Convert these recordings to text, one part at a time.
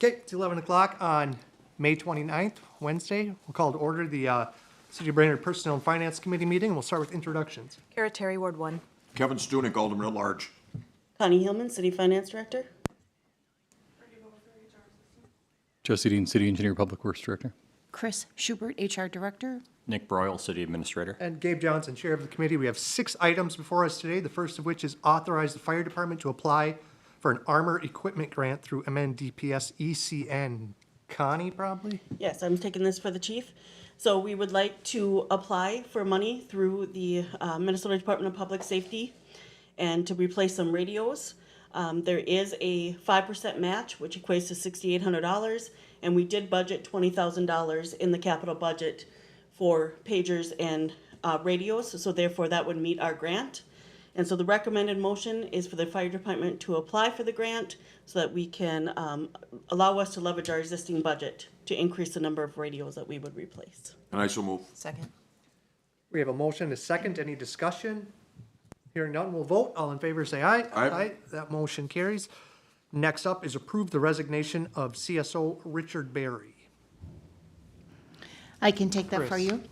Okay, it's 11 o'clock on May 29th, Wednesday. We'll call to order the City of Brainerd Personnel and Finance Committee meeting. We'll start with introductions. Kara Terry, Ward 1. Kevin Stunek, Alderman at Large. Connie Hillman, City Finance Director. Jesse Dean, City Engineer, Public Works Director. Chris Schubert, HR Director. Nick Broyle, City Administrator. And Gabe Johnson, Chair of the committee. We have 6 items before us today. The first of which is authorize the fire department to apply for an armor equipment grant through MNDPS ECN. Connie, probably? Yes, I'm taking this for the chief. So we would like to apply for money through the Minnesota Department of Public Safety and to replace some radios. There is a 5% match, which equates to $6,800, and we did budget $20,000 in the capital budget for pagers and radios, so therefore that would meet our grant. And so the recommended motion is for the fire department to apply for the grant so that we can allow us to leverage our existing budget to increase the number of radios that we would replace. And I so move. Second. We have a motion, a second. Any discussion? Hearing none, we'll vote. All in favor, say aye. Aye. That motion carries. Next up is approve the resignation of CSO Richard Berry. I can take that for Chris. you.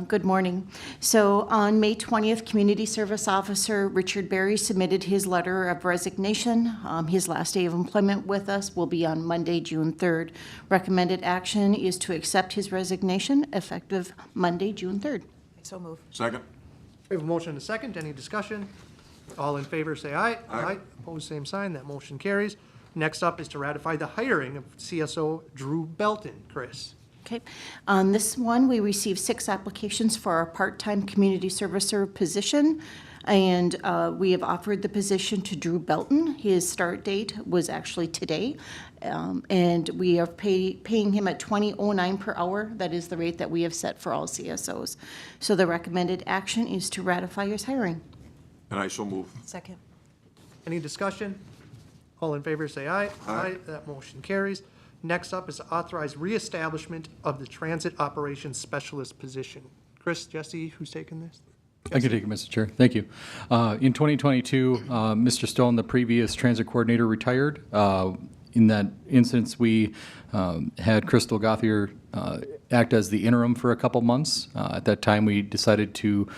Good morning. So on May 20th, Community Service Officer Richard Berry submitted his letter of resignation. His last day of employment with us will be on Monday, June 3rd. Recommended action is to accept his resignation effective Monday, June 3rd. So move. Second. We have a motion and a second. Any discussion? All in favor, say aye. Aye. Opposed, same sign. That motion carries. Next up is to ratify the hiring of CSO Drew Belton. Chris. Okay. On this one, we received 6 applications for our part-time community servicer position, and we have offered the position to Drew Belton. His start date was actually today, and we are paying him at $20.09 per hour. That is the rate that we have set for all CSOs. So the recommended action is to ratify his hiring. And I so move. Second. Any discussion? All in favor, say aye. Aye. That motion carries. Next up is to authorize reestablishment of the Transit Operations Specialist position. Chris, Jesse, who's taking this? I can take it, Mr. Chair. Thank you. In 2022, Mr. Stone, the previous transit coordinator, retired. In that instance, we had Crystal Gothier act as the interim for a couple months. At that time, we decided to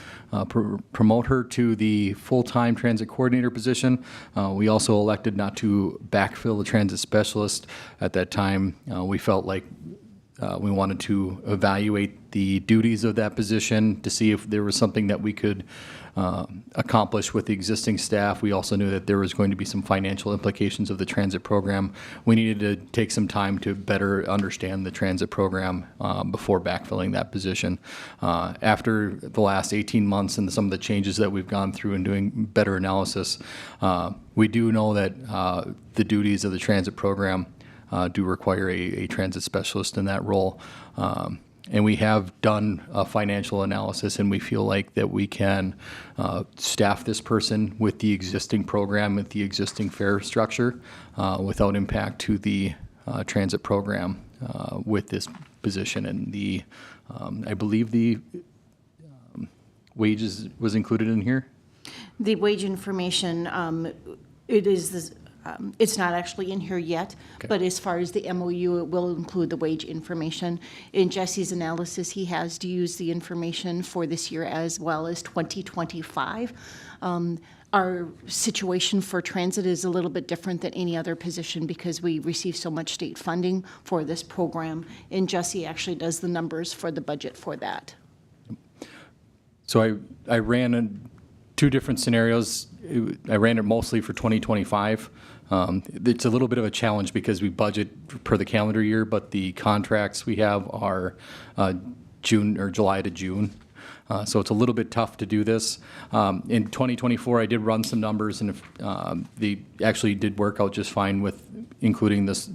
promote her to the full-time transit coordinator position. We also elected not to backfill the transit specialist. At that time, we felt like we wanted to evaluate the duties of that position to see if there was something that we could accomplish with the existing staff. We also knew that there was going to be some financial implications of the transit program. We needed to take some time to better understand the transit program before backfilling that position. After the last 18 months and some of the changes that we've gone through and doing better analysis, we do know that the duties of the transit program do require a transit specialist in that role. And we have done a financial analysis, and we feel like that we can staff this person with the existing program, with the existing fare structure, without impact to the transit program with this position. And the, I believe the wages was included in here? The wage information, it is this, it's not actually in here yet, Okay. but as far as the MOU, it will include the wage information. In Jesse's analysis, he has to use the information for this year as well as 2025. Our situation for transit is a little bit different than any other position because we receive so much state funding for this program, and Jesse actually does the numbers for the budget for that. So I ran 2 different scenarios. I ran it mostly for 2025. It's a little bit of a challenge because we budget per the calendar year, but the contracts we have are June or July to June. So it's a little bit tough to do this. In 2024, I did run some numbers, and they actually did work out just fine with including this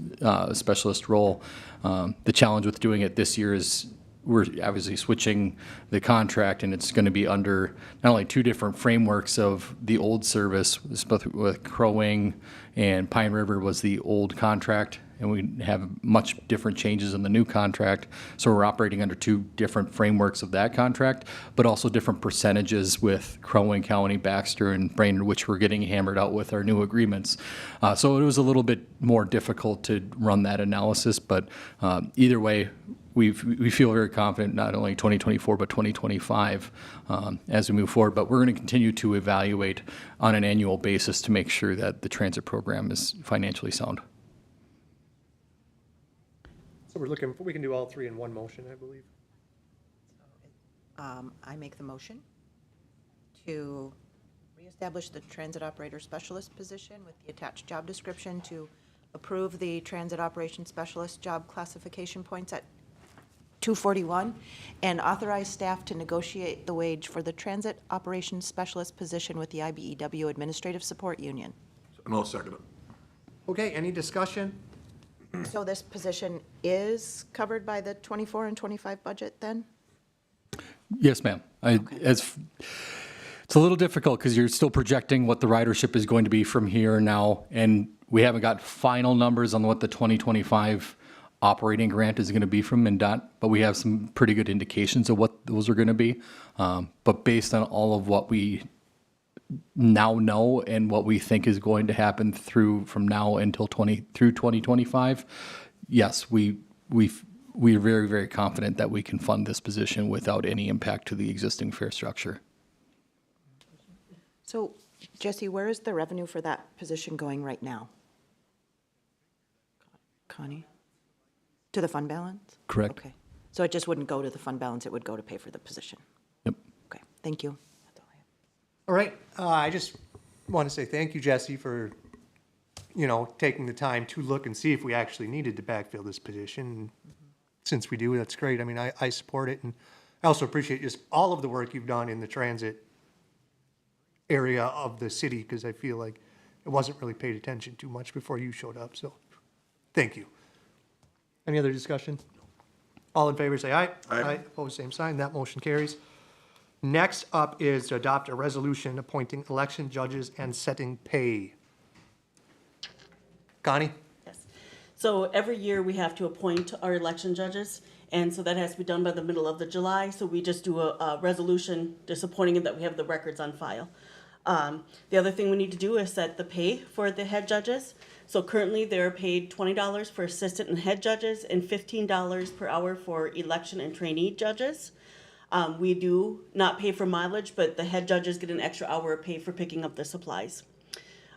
specialist role. The challenge with doing it this year is we're obviously switching the contract, and it's going to be under not only 2 different frameworks of the old service, both with Crow Wing and Pine River was the old contract, and we have much different changes in the new contract. So we're operating under two different frameworks of that contract, but also different percentages with Crow Wing County, Baxter, and Brainerd, which we're getting hammered out with our new agreements. So it was a little bit more difficult to run that analysis, but either way, we feel very confident, not only 2024, but 2025 as we move forward. But we're going to continue to evaluate on an annual basis to make sure that the transit program is financially sound. So we can do all three in one motion, I believe. I make the motion to reestablish the transit operator specialist position with the attached job description, to approve the transit operations specialist job classification points at 241, and authorize staff to negotiate the wage for the transit operations specialist position with the IBEW Administrative Support Union. And I'll second it. Okay, any discussion? So this position is covered by the 24 and 25 budget then? Yes, ma'am. It's a little difficult because you're still projecting what the ridership is going to be from here now, and we haven't got final numbers on what the 2025 operating grant is going to be from MnDOT, but we have some pretty good indications of what those are going to be. But based on all of what we now know and what we think is going to happen from now until 2025, yes, we're very, very confident that we can fund this position without any impact to the existing fare structure. So, Jesse, where is the revenue for that position going right now? Connie? To the fund balance? Correct. Okay. So it just wouldn't go to the fund balance, it would go to pay for the position? Yep. Okay, thank you. That's all I have. All right, I just want to say thank you, Jesse, for, taking the time to look and see if we actually needed to backfill this position. Since we do, that's great. I mean, I support it, and I also appreciate just all of the work you've done in the transit area of the city, because I feel like it wasn't really paid attention too much before you showed up, so thank you. Any other discussion? All in favor, say aye. Aye. Opposed, same sign. That motion carries. Next up is to adopt a resolution appointing election judges and setting pay. Connie? Yes. So every year we have to appoint our election judges, and so that has to be done by the middle of July. So we just do a resolution just appointing them, that we have the records on file. The other thing we need to do is set the pay for the head judges. So currently they're paid $20 for assistant and head judges and $15 per hour for election and trainee judges. We do not pay for mileage, but the head judges get an extra hour of pay for picking up the supplies.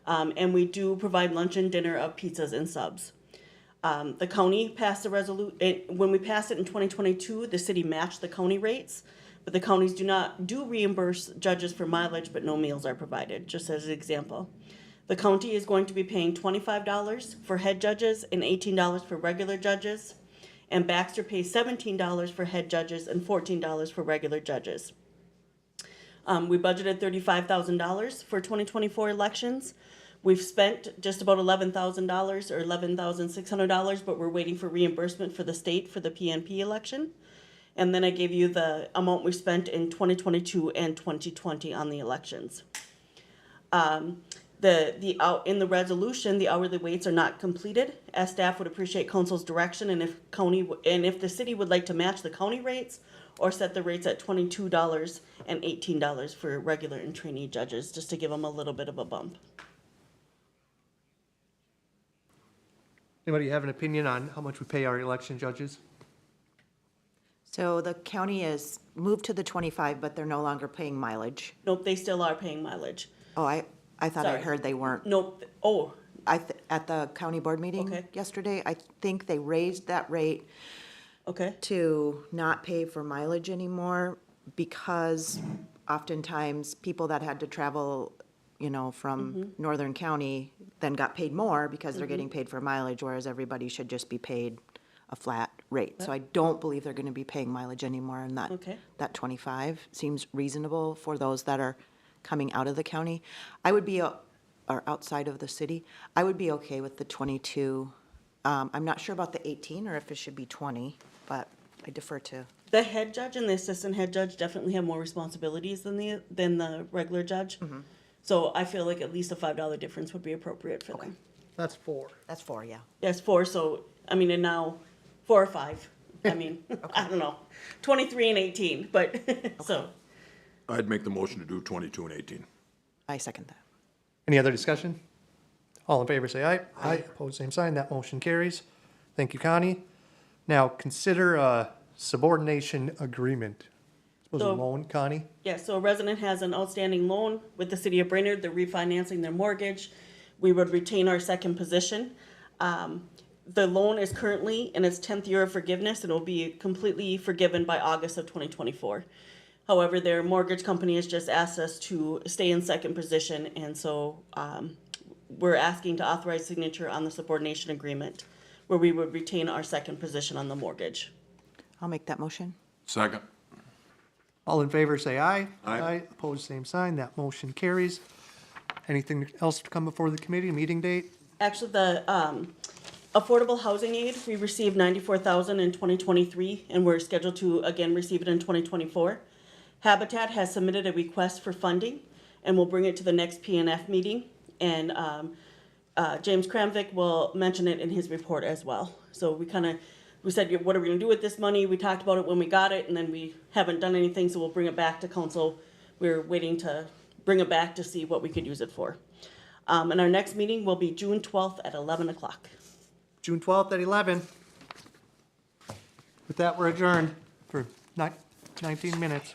And we do provide lunch and dinner of pizzas and subs. The county passed a resolution, when we passed it in 2022, the city matched the county rates, but the counties do reimburse judges for mileage, but no meals are provided, just as an example. The county is going to be paying $25 for head judges and $18 for regular judges, and Baxter pays $17 for head judges and $14 for regular judges. We budgeted $35,000 for 2024 elections. We've spent just about $11,000 or $11,600, but we're waiting for reimbursement for the state for the PNP election. And then I gave you the amount we spent in 2022 and 2020 on the elections. In the resolution, the hourly rates are not completed, as staff would appreciate council's direction, and if the city would like to match the county rates or set the rates at $22 and $18 for regular and trainee judges, just to give them a little bit of a bump. Anybody have an opinion on how much we pay our election judges? So the county is moved to the 25, but they're no longer paying mileage. Nope, they still are paying mileage. Oh, I thought I Sorry. heard they weren't. Nope, oh, At the county board meeting Okay. yesterday, I think they raised that rate okay, to not pay for mileage anymore, because oftentimes people that had to travel, from Northern County then got paid more because they're getting paid for mileage, whereas everybody should just be paid a flat rate. So I don't believe they're gonna be paying mileage anymore, and Okay. that 25 seems reasonable for those that are coming out of the county. I would be, or outside of the city, I would be okay with the 22. I'm not sure about the 18 or if it should be 20, but I defer to. the head judge and the assistant head judge definitely have more responsibilities than the regular judge. So I feel like at least a $5 difference would be appropriate for them. That's 4. That's 4, yeah. Yes, 4, so, I mean, and now 4 or 5. I mean, I don't know, 23 and 18, but, so. I'd make the motion to do 22 and 18. I second that. Any other discussion? All in favor, say aye. Aye. Opposed, same sign. That motion carries. Thank you, Connie. Now, consider a subordination agreement. Suppose a So- loan, Connie? Yeah, so a resident has an outstanding loan with the city of Brainerd, they're refinancing their mortgage. We would retain our second position. The loan is currently in its 10th year of forgiveness and will be completely forgiven by August of 2024. However, their mortgage company has just asked us to stay in second position, and so we're asking to authorize signature on the subordination agreement where we would retain our second position on the mortgage. I'll make that motion. Second. All in favor, say aye. Aye. Opposed, same sign. That motion carries. Anything else to come before the committee? Meeting date? Actually, the affordable housing aid, we received $94,000 in 2023, and we're scheduled to again receive it in 2024. Habitat has submitted a request for funding, and we'll bring it to the next PNF meeting. And James Kramvik will mention it in his report as well. So we said, what are we gonna do with this money? We talked about it when we got it, and then we haven't done anything, so we'll bring it back to council. We're waiting to bring it back to see what we could use it for. And our next meeting will be June 12th at 11 o'clock. June 12th at 11. With that, we're adjourned for 19 minutes.